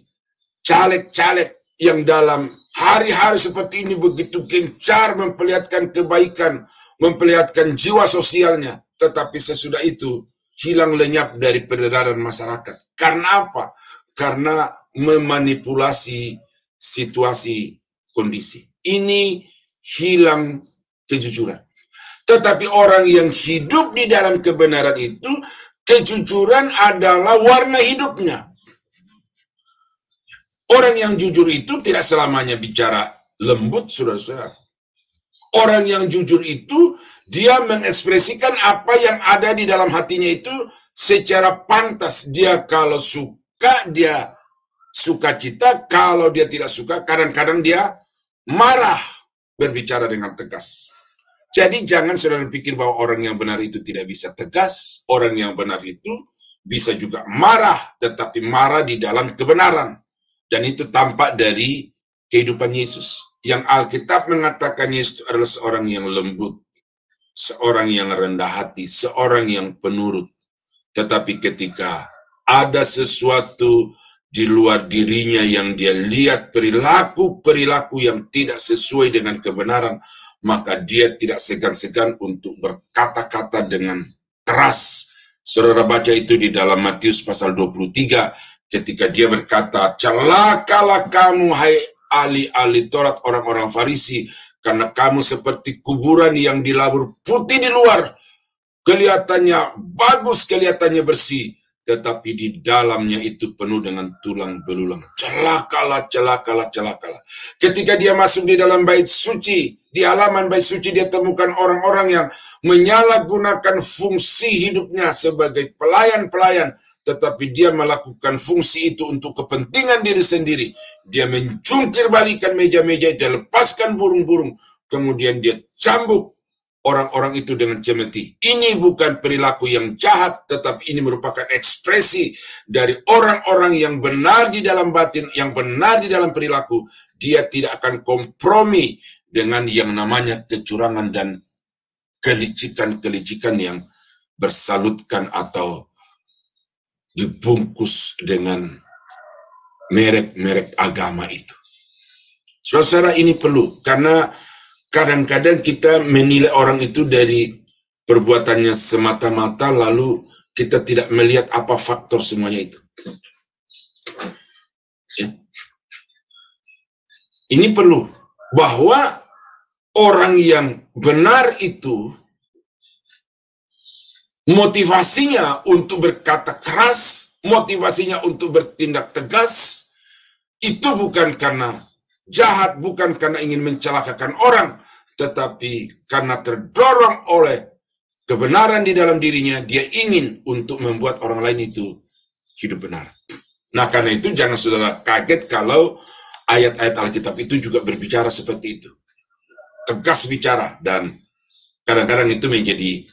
caleg-caleg yang dalam hari-hari seperti ini begitu gencar memperlihatkan kebaikan, memperlihatkan jiwa sosialnya, tetapi sesudah itu hilang lenyap dari peredaran masyarakat. Karena apa? Karena memanipulasi situasi kondisi. Ini hilang kejujuran. Tetapi orang yang hidup di dalam kebenaran itu, kejujuran adalah warna hidupnya. Orang yang jujur itu tidak selamanya bicara lembut, saudara-saudara. Orang yang jujur itu, dia mengekspresikan apa yang ada di dalam hatinya itu secara pantas. Dia kalau suka, dia sukacita. Kalau dia tidak suka, kadang-kadang dia marah, berbicara dengan tegas. Jadi jangan saudara pikir bahwa orang yang benar itu tidak bisa tegas. Orang yang benar itu bisa juga marah, tetapi marah di dalam kebenaran. Dan itu tampak dari kehidupan Yesus. Yang Alkitab mengatakan Yesus adalah seorang yang lembut, seorang yang rendah hati, seorang yang penurut. Tetapi ketika ada sesuatu di luar dirinya yang dia lihat, perilaku-perilaku yang tidak sesuai dengan kebenaran, maka dia tidak segan-segan untuk berkata-kata dengan keras. Saudara baca itu di dalam Matius pasal 23, ketika dia berkata, celakalah kamu hai ahli-ahli Taurat, orang-orang Farisi, karena kamu seperti kuburan yang dilabur putih di luar, kelihatannya bagus, kelihatannya bersih, tetapi di dalamnya itu penuh dengan tulang belulang. Celakalah, celakalah, celakalah. Ketika dia masuk di dalam bait suci, di halaman bait suci, dia temukan orang-orang yang menyalahgunakan fungsi hidupnya sebagai pelayan-pelayan, tetapi dia melakukan fungsi itu untuk kepentingan diri sendiri. Dia mencungkir balikan meja-meja, dia lepaskan burung-burung, kemudian dia cambuk orang-orang itu dengan cemeti. Ini bukan perilaku yang jahat, tetapi ini merupakan ekspresi dari orang-orang yang benar di dalam batin, yang benar di dalam perilaku. Dia tidak akan kompromi dengan yang namanya kecurangan dan kelicikan-kelicikan yang bersalutkan atau dibungkus dengan merek-merek agama itu. Saudara, ini perlu, karena kadang-kadang kita menilai orang itu dari perbuatannya semata-mata, lalu kita tidak melihat apa faktor semuanya itu. Ya. Ini perlu, bahwa orang yang benar itu motivasinya untuk berkata keras, motivasinya untuk bertindak tegas, itu bukan karena jahat, bukan karena ingin mencelakakan orang, tetapi karena terdorong oleh kebenaran di dalam dirinya, dia ingin untuk membuat orang lain itu hidup benar. Nah, karena itu jangan saudara kaget kalau ayat-ayat Alkitab itu juga berbicara seperti itu. Tegas bicara, dan kadang-kadang itu menjadi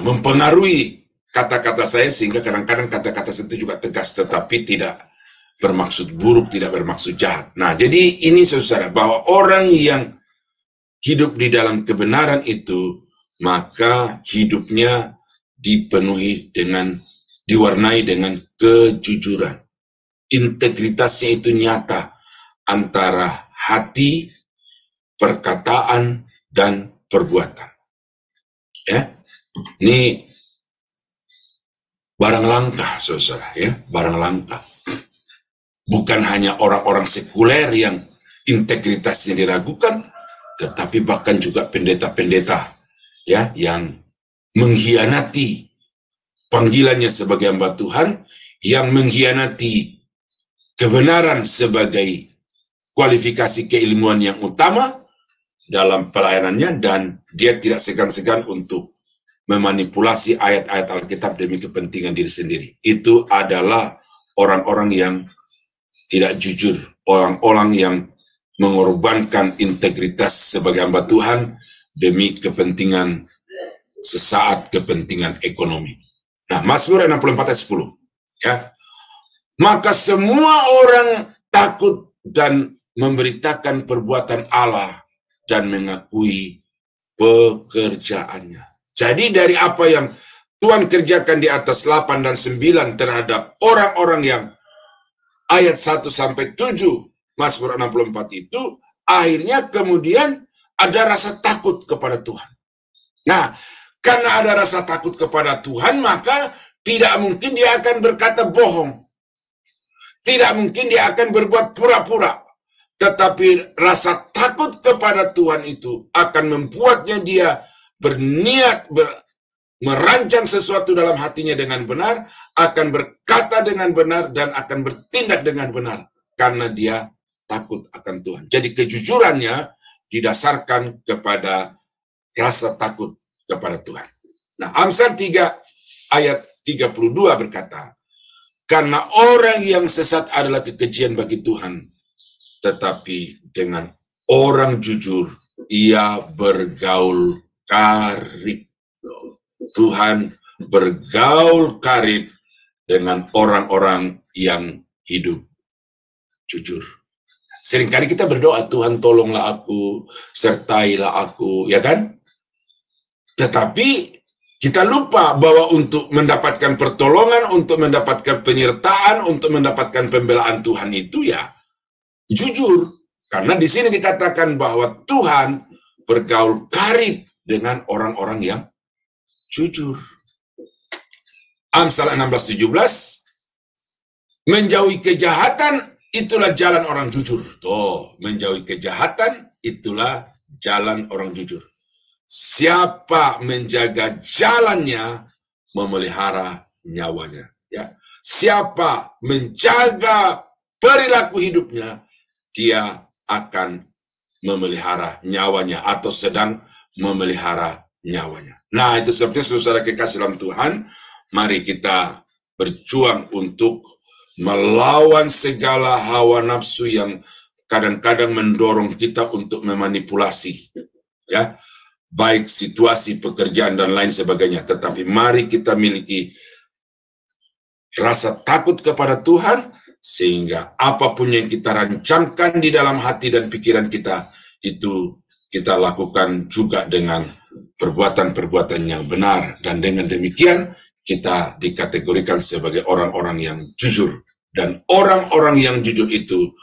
mempengaruhi kata-kata saya, sehingga kadang-kadang kata-kata saya itu juga tegas, tetapi tidak bermaksud buruk, tidak bermaksud jahat. Nah, jadi ini saudara, bahwa orang yang hidup di dalam kebenaran itu, maka hidupnya diwarnai dengan kejujuran. Integritasnya itu nyata antara hati, perkataan, dan perbuatan. Ya, ini barang langka, saudara, ya, barang langka. Bukan hanya orang-orang sekuler yang integritasnya diragukan, tetapi bahkan juga pendeta-pendeta, ya, yang mengkhianati panggilannya sebagai hamba Tuhan, yang mengkhianati kebenaran sebagai kualifikasi keilmuan yang utama dalam pelayanannya, dan dia tidak segan-segan untuk memanipulasi ayat-ayat Alkitab demi kepentingan diri sendiri. Itu adalah orang-orang yang tidak jujur, orang-orang yang mengorbankan integritas sebagai hamba Tuhan demi kepentingan sesaat, kepentingan ekonomi. Nah, Mazmur 64 ayat 10. Ya. Maka semua orang takut dan memberitakan perbuatan Allah dan mengakui pekerjaannya. Jadi dari apa yang Tuhan kerjakan di atas 8 dan 9 terhadap orang-orang yang ayat 1 sampai 7 Mazmur 64 itu, akhirnya kemudian ada rasa takut kepada Tuhan. Nah, karena ada rasa takut kepada Tuhan, maka tidak mungkin dia akan berkata bohong. Tidak mungkin dia akan berbuat pura-pura. Tetapi rasa takut kepada Tuhan itu akan membuatnya dia berniat merancang sesuatu dalam hatinya dengan benar, akan berkata dengan benar, dan akan bertindak dengan benar. Karena dia takut akan Tuhan. Jadi kejujurannya didasarkan kepada rasa takut kepada Tuhan. Nah, Amsal 3 ayat 32 berkata, karena orang yang sesat adalah kekejian bagi Tuhan, tetapi dengan orang jujur ia bergaul karib. Tuhan bergaul karib dengan orang-orang yang hidup jujur. Seringkali kita berdoa, Tuhan tolonglah aku, sertailah aku, ya kan? Tetapi kita lupa bahwa untuk mendapatkan pertolongan, untuk mendapatkan penyertaan, untuk mendapatkan pembelaan Tuhan itu ya jujur. Karena di sini dikatakan bahwa Tuhan bergaul karib dengan orang-orang yang jujur. Amsal 16:17, menjauhi kejahatan itulah jalan orang jujur. Tuh, menjauhi kejahatan itulah jalan orang jujur. Siapa menjaga jalannya memelihara nyawanya. Ya. Siapa menjaga perilaku hidupnya, dia akan memelihara nyawanya atau sedang memelihara nyawanya. Nah, itu sebabnya saudara kekasih dalam Tuhan, mari kita berjuang untuk melawan segala hawa nafsu yang kadang-kadang mendorong kita untuk memanipulasi, ya, baik situasi pekerjaan dan lain sebagainya. Tetapi mari kita miliki rasa takut kepada Tuhan, sehingga apapun yang kita rancangkan di dalam hati dan pikiran kita, itu kita lakukan juga dengan perbuatan-perbuatan yang benar. Dan dengan demikian, kita dikategorikan sebagai orang-orang yang jujur. Dan orang-orang yang jujur itu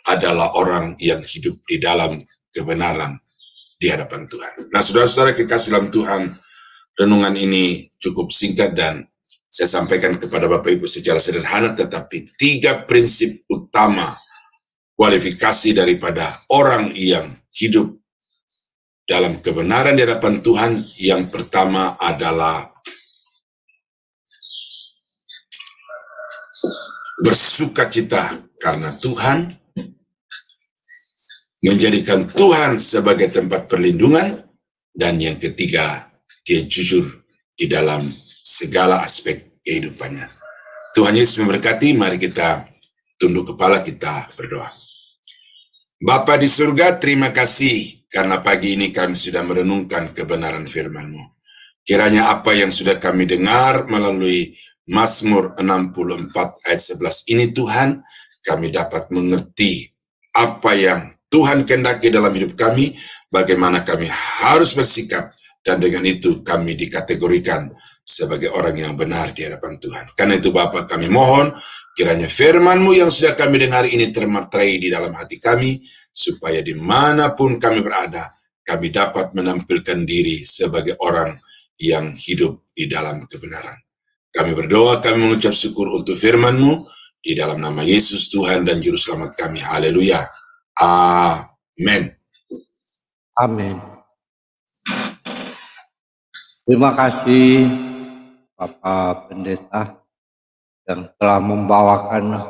adalah orang yang hidup di dalam kebenaran di hadapan Tuhan. Nah, saudara-saudara kekasih dalam Tuhan, renungan ini cukup singkat dan saya sampaikan kepada Bapak Ibu secara sederhana, tetapi 3 prinsip utama kualifikasi daripada orang yang hidup dalam kebenaran di hadapan Tuhan. Yang pertama adalah bersukacita karena Tuhan, menjadikan Tuhan sebagai tempat perlindungan, dan yang ketiga, dia jujur di dalam segala aspek kehidupannya. Tuhan Yesus memberkati. Mari kita tunduk kepala, kita berdoa. Bapa di surga, terima kasih karena pagi ini kami sudah merenungkan kebenaran firman-Mu. Kiranya apa yang sudah kami dengar melalui Mazmur 64 ayat 11 ini, Tuhan, kami dapat mengerti apa yang Tuhan kehendaki dalam hidup kami, bagaimana kami harus bersikap, dan dengan itu kami dikategorikan sebagai orang yang benar di hadapan Tuhan. Karena itu Bapa, kami mohon kiranya firman-Mu yang sudah kami dengar ini termaterai di dalam hati kami, supaya dimanapun kami berada, kami dapat menampilkan diri sebagai orang yang hidup di dalam kebenaran. Kami berdoa, kami mengucap syukur untuk firman-Mu, di dalam nama Yesus Tuhan dan Juru Selamat kami. Haleluya. Amin. Amin. Terima kasih Bapak Pendeta yang telah membawakan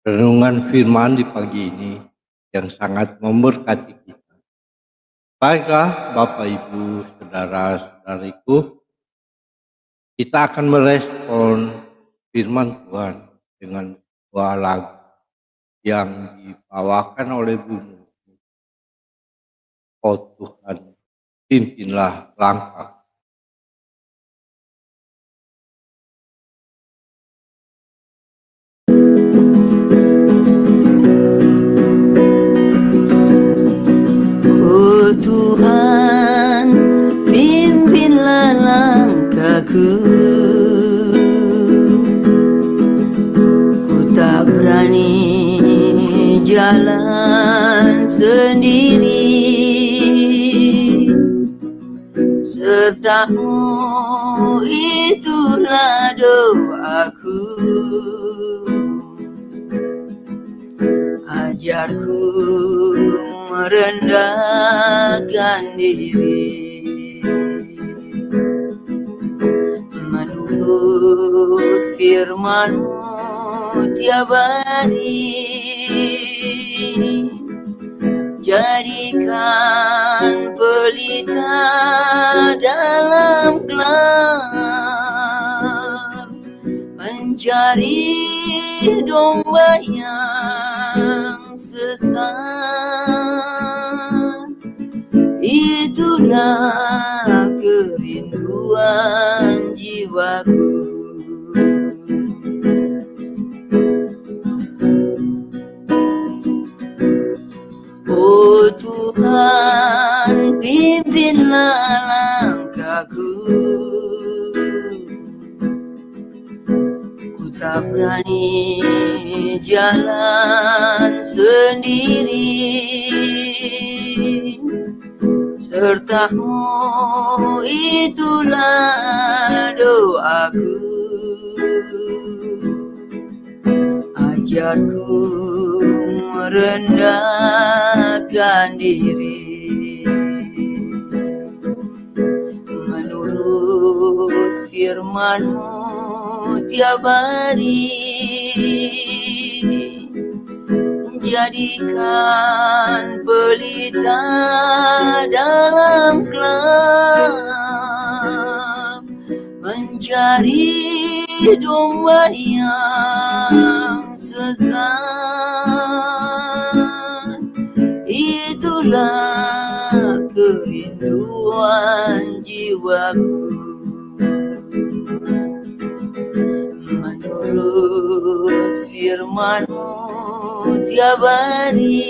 renungan firman di pagi ini yang sangat memberkati kita. Baiklah Bapak Ibu, saudara-saudariku, kita akan merespon firman Tuhan dengan sebuah lagu yang dibawakan oleh Bu Murni. Oh Tuhan, pimpinlah langkah. Oh Tuhan, pimpinlah langkahku. Ku tak berani jalan sendiri, serta-Mu itulah doaku. Ajarku merendahkan diri, menurut firman-Mu tiap hari. Jadikan pelita dalam gelap, mencari domba yang sesat. Itulah kerinduan jiwaku. Oh Tuhan, pimpinlah langkahku. Ku tak berani jalan sendiri, serta-Mu itulah doaku. Ajarku merendahkan diri, menurut firman-Mu tiap hari. Jadikan pelita dalam gelap, mencari domba yang sesat. Itulah kerinduan jiwaku. Menurut firman-Mu tiap hari,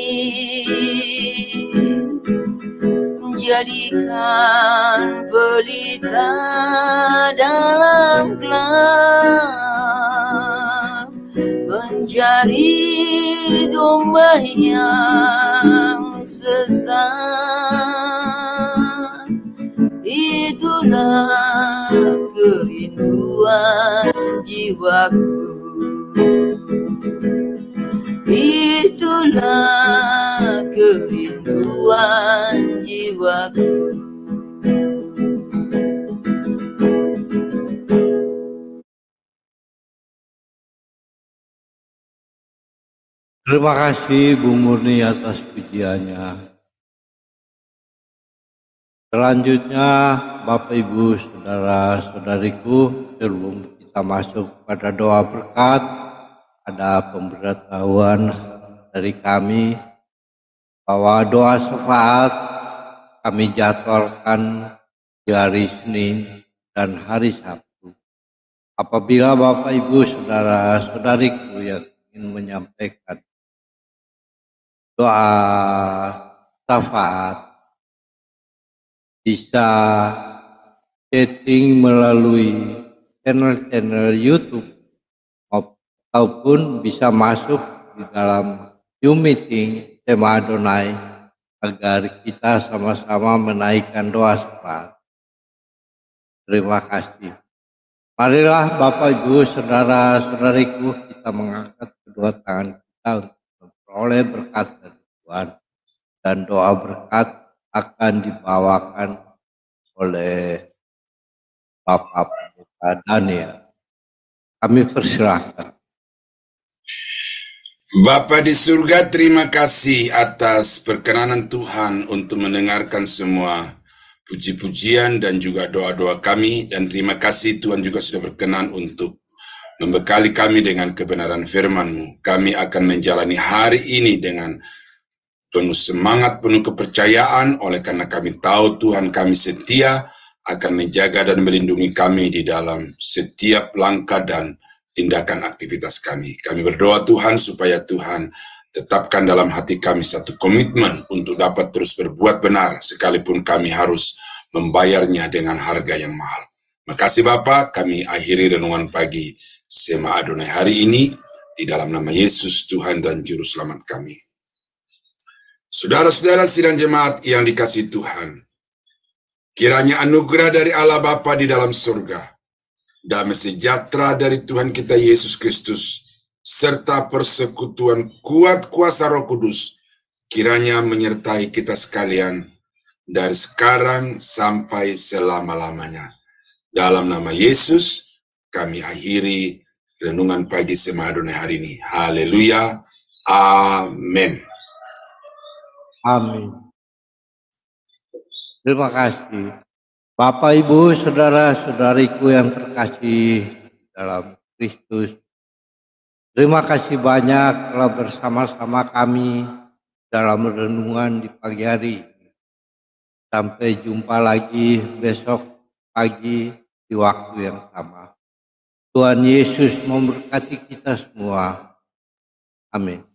jadikan pelita dalam gelap, mencari domba yang sesat. Itulah kerinduan jiwaku. Itulah kerinduan jiwaku. Terima kasih Bu Murni atas pujiannya. Selanjutnya Bapak Ibu saudara-saudariku, sebelum kita masuk pada doa berkat, ada pemberitahuan dari kami bahwa doa syafaat kami jadwalkan di hari Senin dan hari Sabtu. Apabila Bapak Ibu saudara-saudariku yang ingin menyampaikan doa syafaat, bisa chatting melalui channel-channel YouTube ataupun bisa masuk di dalam Zoom meeting Tema Adonai agar kita sama-sama menaikkan doa syafaat. Terima kasih. Marilah Bapak Ibu saudara-saudariku, kita mengangkat kedua tangan kita untuk memperoleh berkat dari Tuhan, dan doa berkat akan dibawakan oleh Bapak Pendeta Daniel. Kami persilahkan. Bapa di surga, terima kasih atas perkenanan Tuhan untuk mendengarkan semua puji-pujian dan juga doa-doa kami, dan terima kasih Tuhan juga sudah berkenan untuk membekali kami dengan kebenaran firman-Mu. Kami akan menjalani hari ini dengan penuh semangat, penuh kepercayaan, oleh karena kami tahu Tuhan kami setia, akan menjaga dan melindungi kami di dalam setiap langkah dan tindakan aktivitas kami. Kami berdoa Tuhan supaya Tuhan tetapkan dalam hati kami satu komitmen untuk dapat terus berbuat benar sekalipun kami harus membayarnya dengan harga yang mahal. Makasih Bapa, kami akhiri renungan pagi Sema Adonai hari ini di dalam nama Yesus Tuhan dan Juru Selamat kami. Saudara-saudara sidang jemaat yang dikasihi Tuhan, kiranya anugerah dari Allah Bapa di dalam surga, damai sejahtera dari Tuhan kita Yesus Kristus, serta persekutuan kuat kuasa Roh Kudus, kiranya menyertai kita sekalian dari sekarang sampai selama-lamanya. Dalam nama Yesus, kami akhiri renungan pagi Sema Adonai hari ini. Haleluya. Amin. Amin. Terima kasih. Bapak, Ibu, saudara-saudariku yang terkasih dalam Kristus, terima kasih banyak telah bersama-sama kami dalam renungan di pagi hari. Sampai jumpa lagi besok pagi di waktu yang sama. Tuhan Yesus memberkati kita semua. Amin.